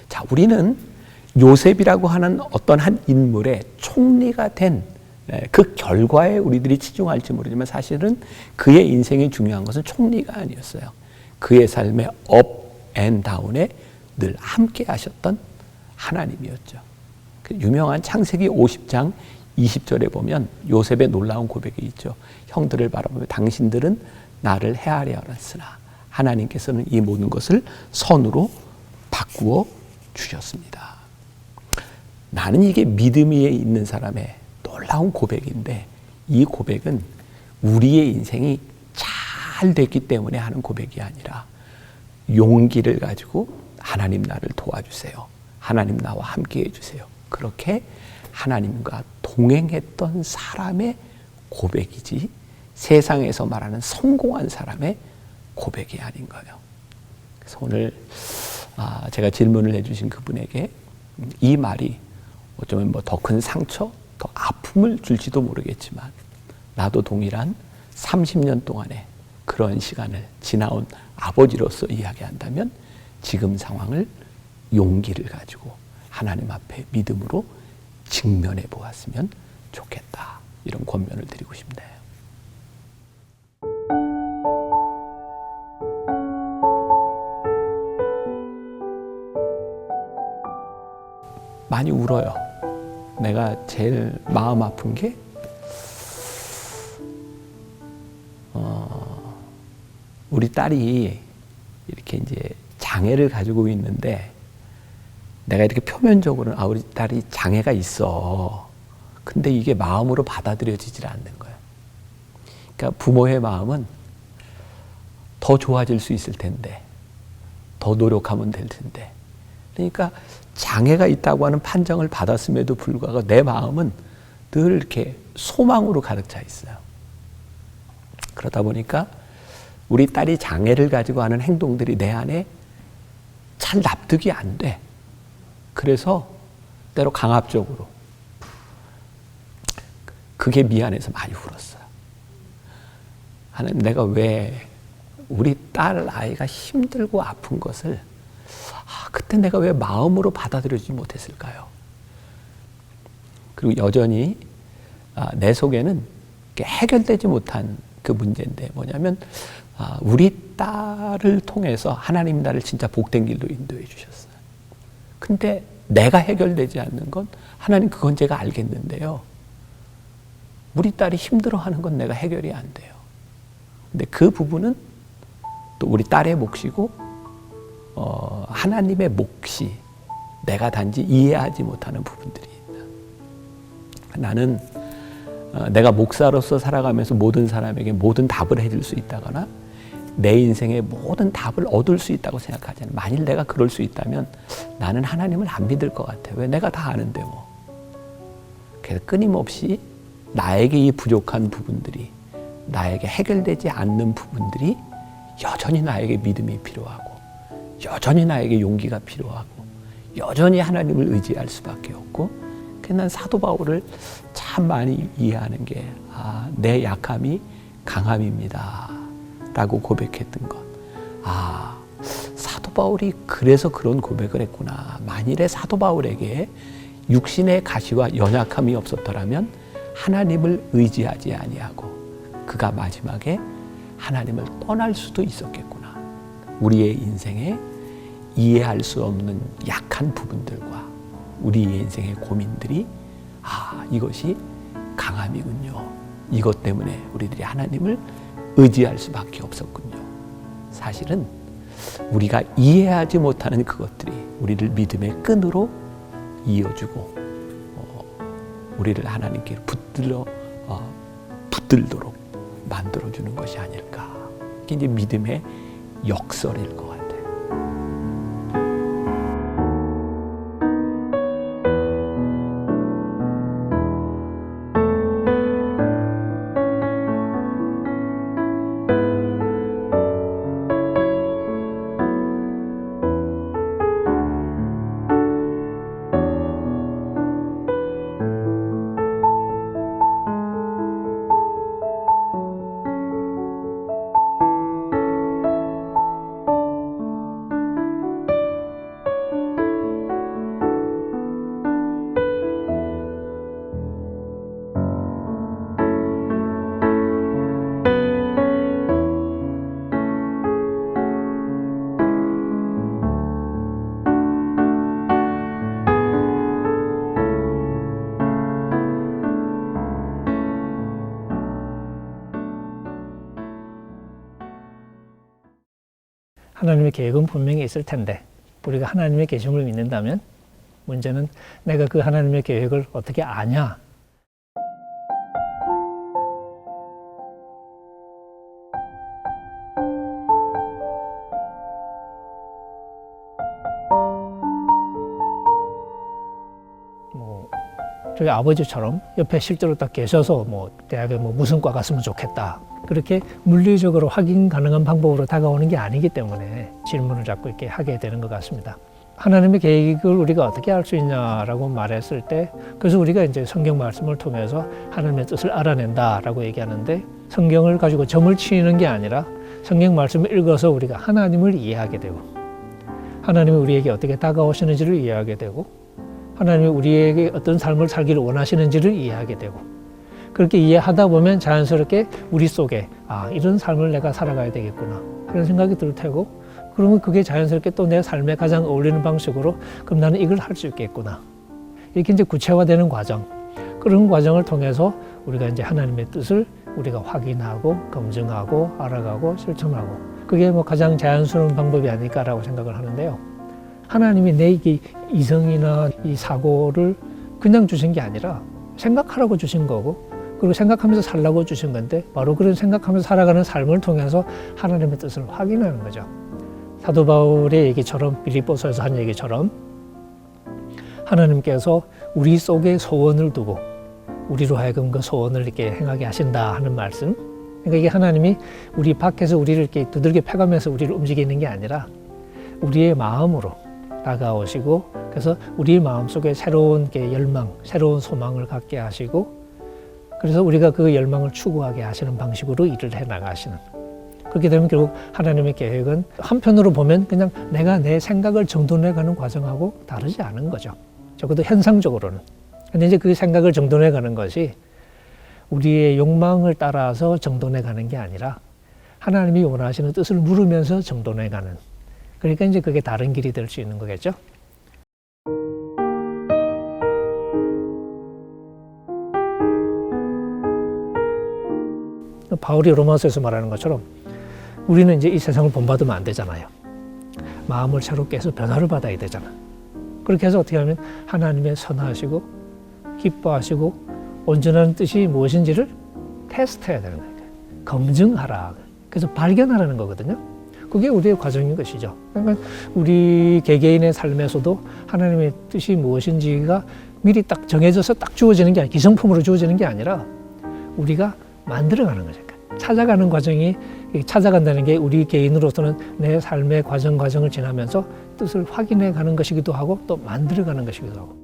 자, 우리는 요셉이라고 하는 어떤 한 인물의 총리가 된 그 결과에 우리들이 치중할지 모르지만 사실은 그의 인생이 중요한 것은 총리가 아니었어요. 그의 삶의 업 앤 다운에 늘 함께 하셨던 하나님이었죠. 그 유명한 창세기 50장 20절에 보면 요셉의 놀라운 고백이 있죠. 형들을 바라보며 당신들은 나를 헤아려 알았으나 하나님께서는 이 모든 것을 선으로 바꾸어 주셨습니다. 나는 이게 믿음 위에 있는 사람의 놀라운 고백인데 이 고백은 우리의 인생이 잘 잘 됐기 때문에 하는 고백이 아니라 용기를 가지고 하나님 나를 도와주세요. 하나님 나와 함께 해주세요. 그렇게 하나님과 동행했던 사람의 고백이지 세상에서 말하는 성공한 사람의 고백이 아닌 거예요. 그래서 오늘 제가 질문을 해주신 그분에게 이 말이 어쩌면 뭐 더 큰 상처, 더 아픔을 줄지도 모르겠지만 나도 동일한 30년 동안의 그런 시간을 지나온 아버지로서 이야기한다면 지금 상황을 용기를 가지고 하나님 앞에 믿음으로 직면해 보았으면 좋겠다. 이런 권면을 드리고 싶네요. 많이 울어요. 내가 제일 마음 아픈 게 우리 딸이 이렇게 이제 장애를 가지고 있는데 내가 이렇게 표면적으로는 우리 딸이 장애가 있어. 근데 이게 마음으로 받아들여지질 않는 거예요. 그러니까 부모의 마음은 더 좋아질 수 있을 텐데, 더 노력하면 될 텐데. 그러니까 장애가 있다고 하는 판정을 받았음에도 불구하고 내 마음은 늘 이렇게 소망으로 가득 차 있어요. 그러다 보니까 우리 딸이 장애를 가지고 하는 행동들이 내 안에 잘 납득이 안 돼. 그래서 때로 강압적으로 그게 미안해서 많이 울었어요. 하나님, 내가 왜 우리 딸 아이가 힘들고 아픈 것을 그때 내가 왜 마음으로 받아들여지지 못했을까요? 그리고 여전히 내 속에는 해결되지 못한 그 문제인데 뭐냐면 우리 딸을 통해서 하나님 나를 진짜 복된 길로 인도해 주셨어요. 근데 내가 해결되지 않는 건 하나님 그건 제가 알겠는데요. 우리 딸이 힘들어하는 건 내가 해결이 안 돼요. 근데 그 부분은 또 우리 딸의 몫이고 하나님의 몫이 내가 단지 이해하지 못하는 부분들이 있다. 나는 내가 목사로서 살아가면서 모든 사람에게 모든 답을 해줄 수 있다거나 내 인생의 모든 답을 얻을 수 있다고 생각하지 않아요. 만일 내가 그럴 수 있다면 나는 하나님을 안 믿을 것 같아요. 왜? 내가 다 아는데 뭐. 그래서 끊임없이 나에게 이 부족한 부분들이, 나에게 해결되지 않는 부분들이 여전히 나에게 믿음이 필요하고 여전히 나에게 용기가 필요하고 여전히 하나님을 의지할 수밖에 없고, 그래서 난 사도 바울을 참 많이 이해하는 게 내 약함이 강함입니다 라고 고백했던 것. 사도 바울이 그래서 그런 고백을 했구나. 만일에 사도 바울에게 육신의 가시와 연약함이 없었더라면 하나님을 의지하지 아니하고 그가 마지막에 하나님을 떠날 수도 있었겠구나. 우리의 인생에 이해할 수 없는 약한 부분들과 우리의 인생의 고민들이 이것이 강함이군요. 이것 때문에 우리들이 하나님을 의지할 수밖에 없었군요. 사실은 우리가 이해하지 못하는 그것들이 우리를 믿음의 끈으로 이어주고 우리를 하나님께 붙들도록 만들어주는 것이 아닐까. 이게 이제 믿음의 역설일 것 같아요. 하나님의 계획은 분명히 있을 텐데 우리가 하나님의 계심을 믿는다면 문제는 내가 그 하나님의 계획을 어떻게 아냐. 저희 아버지처럼 옆에 실제로 딱 계셔서 뭐 대학에 뭐 무슨 과 갔으면 좋겠다. 그렇게 물리적으로 확인 가능한 방법으로 다가오는 게 아니기 때문에 질문을 자꾸 이렇게 하게 되는 것 같습니다. 하나님의 계획을 우리가 어떻게 알 수 있냐라고 말했을 때, 그래서 우리가 이제 성경 말씀을 통해서 하나님의 뜻을 알아낸다라고 얘기하는데, 성경을 가지고 점을 치는 게 아니라 성경 말씀을 읽어서 우리가 하나님을 이해하게 되고, 하나님이 우리에게 어떻게 다가오시는지를 이해하게 되고, 하나님이 우리에게 어떤 삶을 살기를 원하시는지를 이해하게 되고, 그렇게 이해하다 보면 자연스럽게 우리 속에 이런 삶을 내가 살아가야 되겠구나 그런 생각이 들 테고, 그러면 그게 자연스럽게 또 내 삶에 가장 어울리는 방식으로 그럼 나는 이걸 할 수 있겠구나, 이렇게 이제 구체화되는 과정, 그런 과정을 통해서 우리가 이제 하나님의 뜻을 우리가 확인하고 검증하고 알아가고 실천하고, 그게 뭐 가장 자연스러운 방법이 아닐까라고 생각을 하는데요. 하나님이 내 이성이나 이 사고를 그냥 주신 게 아니라 생각하라고 주신 거고, 그리고 생각하면서 살라고 주신 건데, 바로 그런 생각하면서 살아가는 삶을 통해서 하나님의 뜻을 확인하는 거죠. 사도 바울의 얘기처럼, 빌립보서에서 한 얘기처럼 하나님께서 우리 속에 소원을 두고 우리로 하여금 그 소원을 이렇게 행하게 하신다 하는 말씀. 그러니까 이게 하나님이 우리 밖에서 우리를 이렇게 두들겨 패가면서 우리를 움직이는 게 아니라 우리의 마음으로 다가오시고, 그래서 우리 마음 속에 새로운 열망, 새로운 소망을 갖게 하시고, 그래서 우리가 그 열망을 추구하게 하시는 방식으로 일을 해 나가시는. 그렇게 되면 결국 하나님의 계획은 한편으로 보면 그냥 내가 내 생각을 정돈해가는 과정하고 다르지 않은 거죠. 적어도 현상적으로는. 근데 이제 그 생각을 정돈해가는 것이 우리의 욕망을 따라서 정돈해가는 게 아니라 하나님이 원하시는 뜻을 물으면서 정돈해가는. 그러니까 이제 그게 다른 길이 될 수 있는 거겠죠. 바울이 로마서에서 말하는 것처럼 우리는 이제 이 세상을 본받으면 안 되잖아요. 마음을 새롭게 해서 변화를 받아야 되잖아. 그렇게 해서 어떻게 하면 하나님의 선하시고 기뻐하시고 온전한 뜻이 무엇인지를 테스트해야 되는 거예요. 검증하라. 그래서 발견하라는 거거든요. 그게 우리의 과정인 것이죠. 그러니까 우리 개개인의 삶에서도 하나님의 뜻이 무엇인지가 미리 딱 정해져서 딱 주어지는 게 아니라, 기성품으로 주어지는 게 아니라 우리가 만들어가는 거죠. 찾아가는 과정이, 찾아간다는 게 우리 개인으로서는 내 삶의 과정을 지나면서 뜻을 확인해 가는 것이기도 하고 또 만들어가는 것이기도 하고.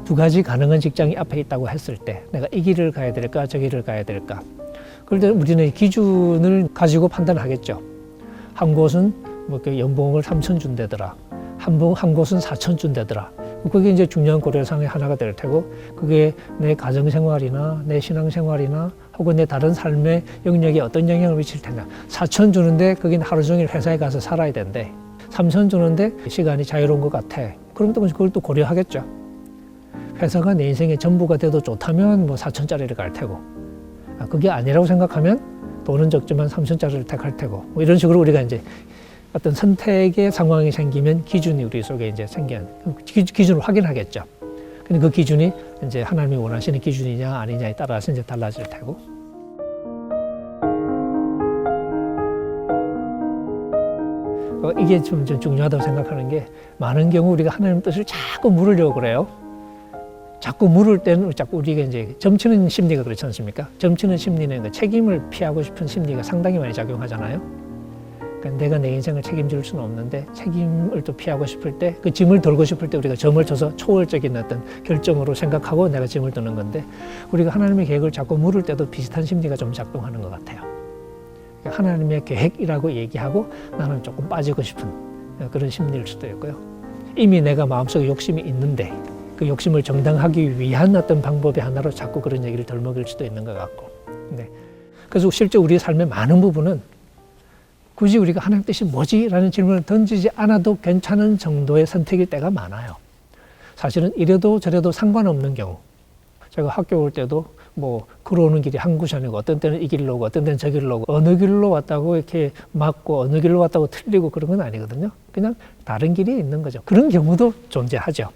두 가지 가능한 직장이 앞에 있다고 했을 때 내가 이 길을 가야 될까 저 길을 가야 될까, 그럴 때 우리는 기준을 가지고 판단하겠죠. 한 곳은 뭐 연봉을 3천 준대더라, 한 곳은 4천 준대더라. 그게 이제 중요한 고려사항의 하나가 될 테고, 그게 내 가정생활이나 내 신앙생활이나 혹은 내 다른 삶의 영역에 어떤 영향을 미칠 테냐. 4천 주는데 거긴 하루 종일 회사에 가서 살아야 된대. 3천 주는데 시간이 자유로운 것 같아. 그럼 또 그걸 또 고려하겠죠. 회사가 내 인생의 전부가 돼도 좋다면 뭐 4천짜리를 갈 테고, 그게 아니라고 생각하면 돈은 적지만 3천짜리를 택할 테고, 뭐 이런 식으로 우리가 이제 어떤 선택의 상황이 생기면 기준이 우리 속에 이제 기준을 확인하겠죠. 근데 그 기준이 이제 하나님이 원하시는 기준이냐 아니냐에 따라서 이제 달라질 테고. 이게 좀 중요하다고 생각하는 게, 많은 경우 우리가 하나님 뜻을 자꾸 물으려고 그래요. 자꾸 물을 때는 자꾸 우리가 이제 점치는 심리가 그렇지 않습니까? 점치는 심리는 그 책임을 피하고 싶은 심리가 상당히 많이 작용하잖아요. 그러니까 내가 내 인생을 책임질 수는 없는데 책임을 또 피하고 싶을 때, 그 짐을 덜고 싶을 때 우리가 점을 쳐서 초월적인 어떤 결정으로 생각하고 내가 짐을 드는 건데, 우리가 하나님의 계획을 자꾸 물을 때도 비슷한 심리가 좀 작동하는 것 같아요. 그러니까 하나님의 계획이라고 얘기하고 나는 조금 빠지고 싶은 그런 심리일 수도 있고요. 이미 내가 마음속에 욕심이 있는데 그 욕심을 정당하기 위한 어떤 방법의 하나로 자꾸 그런 얘기를 덜먹일 수도 있는 것 같고. 네. 그래서 실제 우리의 삶의 많은 부분은 굳이 우리가 하나님 뜻이 뭐지? 라는 질문을 던지지 않아도 괜찮은 정도의 선택일 때가 많아요. 사실은 이래도 저래도 상관없는 경우. 제가 학교 올 때도 뭐 걸어오는 길이 한 곳이 아니고 어떤 때는 이 길로 오고 어떤 때는 저 길로 오고, 어느 길로 왔다고 이렇게 맞고 어느 길로 왔다고 틀리고 그런 건 아니거든요. 그냥 다른 길이 있는 거죠. 그런 경우도 존재하죠.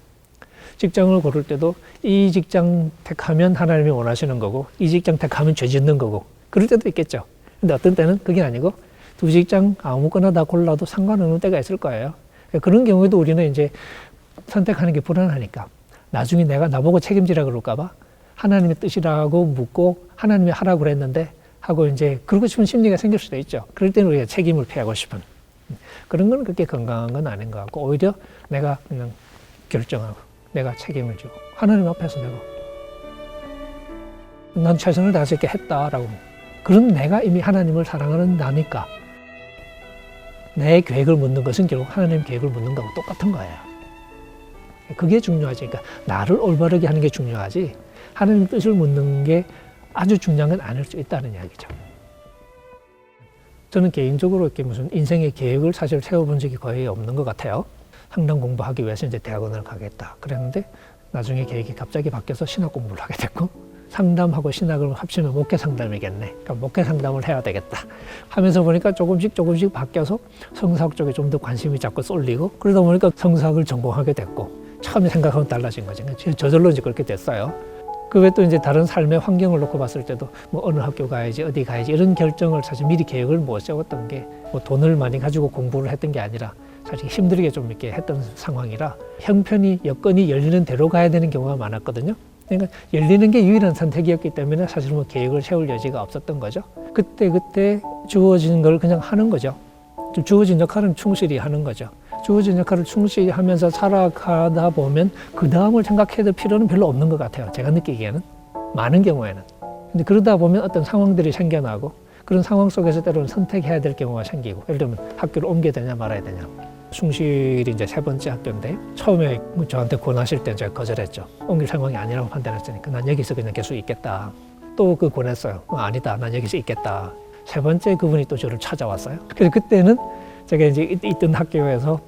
직장을 고를 때도 이 직장 택하면 하나님이 원하시는 거고, 이 직장 택하면 죄 짓는 거고, 그럴 때도 있겠죠. 근데 어떤 때는 그게 아니고 두 직장 아무거나 다 골라도 상관없는 때가 있을 거예요. 그런 경우에도 우리는 이제 선택하는 게 불안하니까 나중에 내가 나보고 책임지라 그럴까 봐 하나님의 뜻이라고 묻고 하나님이 하라고 그랬는데 하고 이제 그러고 싶은 심리가 생길 수도 있죠. 그럴 때는 우리가 책임을 피하고 싶은 그런 건 그렇게 건강한 건 아닌 것 같고 오히려 내가 그냥 결정하고 내가 책임을 지고 하나님 앞에서 내가 난 최선을 다해서 이렇게 했다라고 그런 내가 이미 하나님을 사랑하는 나니까 내 계획을 묻는 것은 결국 하나님 계획을 묻는 거하고 똑같은 거예요. 그게 중요하지. 그러니까 나를 올바르게 하는 게 중요하지 하나님 뜻을 묻는 게 아주 중요한 건 아닐 수 있다는 이야기죠. 저는 개인적으로 이렇게 무슨 인생의 계획을 사실 세워본 적이 거의 없는 것 같아요. 상담 공부하기 위해서 이제 대학원을 가겠다 그랬는데 나중에 계획이 갑자기 바뀌어서 신학 공부를 하게 됐고 상담하고 신학을 합치면 목회 상담이겠네. 그러니까 목회 상담을 해야 되겠다 하면서 보니까 조금씩 바뀌어서 성사학 쪽에 좀 더 관심이 자꾸 쏠리고 그러다 보니까 성사학을 전공하게 됐고 처음에 생각하고는 달라진 거죠. 저절로 이제 그렇게 됐어요. 그 외에 또 이제 다른 삶의 환경을 놓고 봤을 때도 뭐 어느 학교 가야지 어디 가야지 이런 결정을 사실 미리 계획을 못 세웠던 게 뭐 돈을 많이 가지고 공부를 했던 게 아니라 사실 힘들게 좀 이렇게 했던 상황이라 형편이 여건이 열리는 대로 가야 되는 경우가 많았거든요. 그러니까 열리는 게 유일한 선택이었기 때문에 사실 뭐 계획을 세울 여지가 없었던 거죠. 그때 주어진 걸 그냥 하는 거죠. 주어진 역할은 충실히 하는 거죠. 주어진 역할을 충실히 하면서 살아가다 보면 그 다음을 생각해야 될 필요는 별로 없는 것 같아요. 제가 느끼기에는. 많은 경우에는. 근데 그러다 보면 어떤 상황들이 생겨나고 그런 상황 속에서 때로는 선택해야 될 경우가 생기고 예를 들면 학교를 옮겨야 되냐 말아야 되냐. 숭실이 이제 3번째 학교인데 처음에 저한테 권하실 때 제가 거절했죠. 옮길 상황이 아니라고 판단했으니까 난 여기서 그냥 계속 있겠다. 또 그 권했어요. 아니다. 난 여기서 있겠다. 3번째 그분이 또 저를 찾아왔어요. 그래서 그때는 제가 이제 있던 학교에서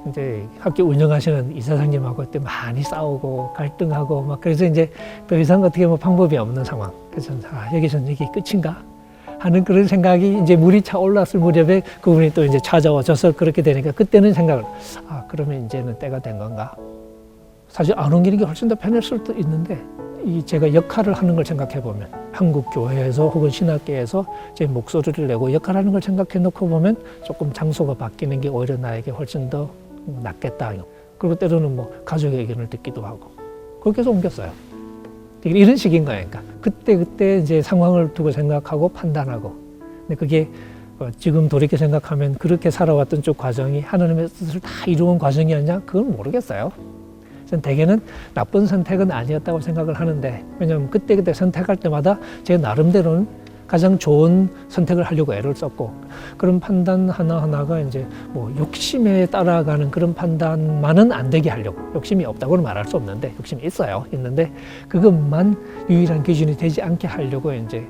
이제 학교 운영하시는 이사장님하고 그때 많이 싸우고 갈등하고 막 그래서 이제 더 이상 어떻게 뭐 방법이 없는 상황. 그래서 여기서는 이게 끝인가 하는 그런 생각이 이제 물이 차올랐을 무렵에 그분이 또 이제 찾아와줘서 그렇게 되니까 그때는 생각을 그러면 이제는 때가 된 건가? 사실 안 옮기는 게 훨씬 더 편할 수도 있는데 제가 역할을 하는 걸 생각해 보면 한국 교회에서 혹은 신학계에서 제 목소리를 내고 역할하는 걸 생각해 놓고 보면 조금 장소가 바뀌는 게 오히려 나에게 훨씬 더 낫겠다. 그리고 때로는 뭐 가족의 의견을 듣기도 하고 그렇게 해서 옮겼어요. 이런 식인 거예요. 그러니까 그때 이제 상황을 두고 생각하고 판단하고. 근데 그게 지금 돌이켜 생각하면 그렇게 살아왔던 쪽 과정이 하나님의 뜻을 다 이루어온 과정이었냐? 그건 모르겠어요. 저는 대개는 나쁜 선택은 아니었다고 생각을 하는데 왜냐하면 그때 선택할 때마다 제 나름대로는 가장 좋은 선택을 하려고 애를 썼고 그런 판단 하나하나가 이제 뭐 욕심에 따라가는 그런 판단만은 안 되게 하려고 욕심이 없다고는 말할 수 없는데 욕심이 있는데 그것만 유일한 기준이 되지 않게 하려고 이제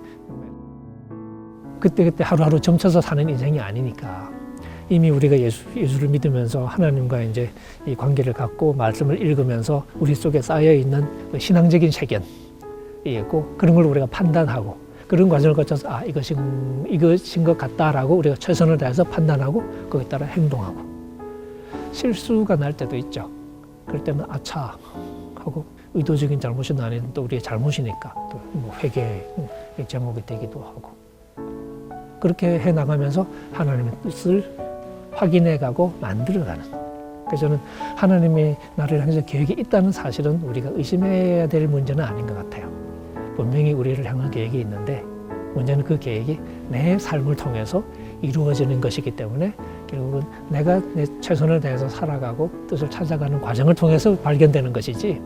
그때 하루하루 점쳐서 사는 인생이 아니니까 이미 우리가 예수를 믿으면서 하나님과 이제 이 관계를 갖고 말씀을 읽으면서 우리 속에 쌓여 있는 신앙적인 세견이 있고 그런 걸 우리가 판단하고 그런 과정을 거쳐서 이것인 것 같다라고 우리가 최선을 다해서 판단하고 거기에 따라 행동하고 실수가 날 때도 있죠. 그럴 때는 아차 하고 의도적인 잘못이 아닌 또 우리의 잘못이니까 또 뭐 회개의 제목이 되기도 하고 그렇게 해나가면서 하나님의 뜻을 확인해가고 만들어가는. 그래서 저는 하나님이 나를 향해서 계획이 있다는 사실은 우리가 의심해야 될 문제는 아닌 것 같아요. 분명히 우리를 향한 계획이 있는데 문제는 그 계획이 내 삶을 통해서 이루어지는 것이기 때문에 결국은 내가 내 최선을 다해서 살아가고 뜻을 찾아가는 과정을 통해서 발견되는 것이지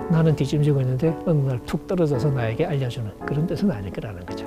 나는 뒷짐지고 있는데 어느 날 툭 떨어져서 나에게 알려주는 그런 뜻은 아닐 거라는 거죠.